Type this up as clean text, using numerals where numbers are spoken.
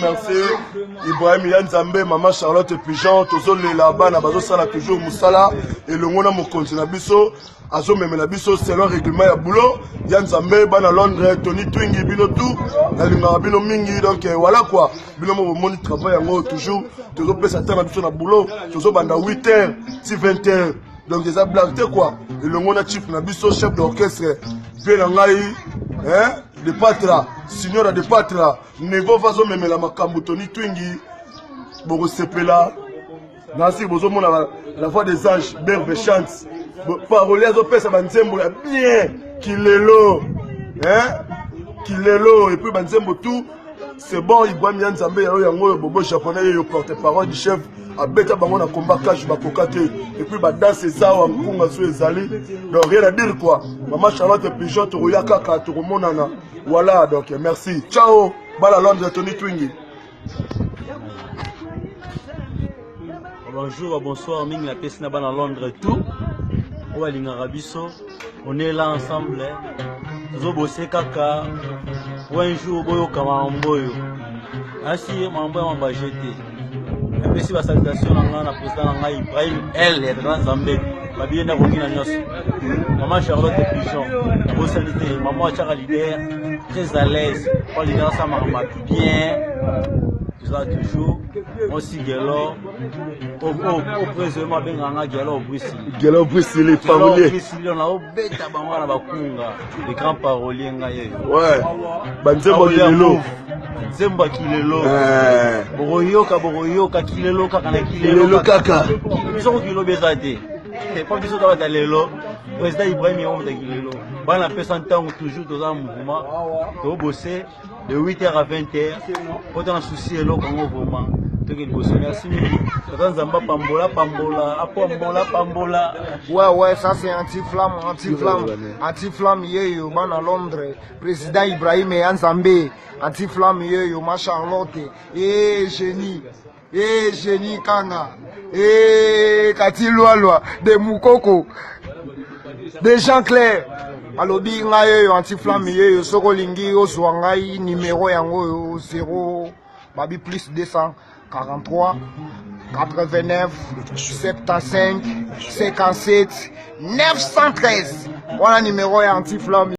merci. Ibrahim Yanzambe, maman Charlotte Pigeon, toujours les là-bas, Nabazo Sala toujours Moussala, et le monde mon continent biso, Azo Memena biso, c'est le règlement ya boulot, Yanzambe, Bana Londres, Tony Twingi, Bino tout, Nalinga Bino Mingi, donc voilà quoi, Bino mon monde travail en haut, toujours plus à terre, na boulot, toujours banda 8h, 20h, donc des blagues quoi, et le monde chief Nabiso, chef d'orchestre, bien en hein, de patra, signora de patra, Nevo Vazo Memela Makambu, Tony Twingi, Boro Sepela, Nancy Bozomo la voix des anges, Berbe chante, parolier à Zopé, ça Banzembo, bien, Kilelo, hein, Kilelo, et puis Banzembo tout, c'est bon, Ibrahim Yanzambe, Yango, Bobo japonais, le porte-parole du chef, à Beta Bango na combat cash, Bakokate, et puis Badas et Zao, Mkunga Sou et Zali, donc rien à dire quoi, Maman Charlotte Pigeon, Tourouya Kaka, Touroumonana, voilà, donc merci, ciao, Bala Londres, Tony Twingi. Bonjour, bonsoir, Ming la pièce là-bas à Londres tout. On est là ensemble. Zobose Kaka. Un jour, Boyo Kamamboyo. Ainsi, Mamboyo m'a jeté. Et puis, si la salutation, on a président Ibrahim, elle est dans Zambé. Ma bien n'a aucune annonce. Maman Charlotte Pigeon. Vos sanité. Maman Charles leader. Très à l'aise. Pour leader, ça m'a bien. Toujours aussi Gelo au président Benganga Gelo Bruxelles. Gelo Bruxelles les paroliers. On a obéta bangana bakunga les grands paroliers ngaye. Ouais. Banzembo Kilelo. Zemba Kilelo. Boroyoka Kilelo kaka Kilelo kaka. Biso Kilelo bezate. Et pas biso dans lelo. Président Ibrahim Yom de Kilelo. Ban la personne temps toujours dans un mouvement. To bosser de 8h à 20h. Autant souci est là comme mouvement. Merci. Ouais, ça c'est anti-flamme, yo, man à Londres, président Ibrahim Yanzambe, anti-flamme, yo, ma Charlotte, génie, Kanga, Kati Loa, de Moukoko, des gens clairs. Alobi ngayo anti-flamme, yo, Sokolingi, Oswangai, numéro yango 0, babi plus 243 89 75 57 913. Voilà numéro anti-flamme.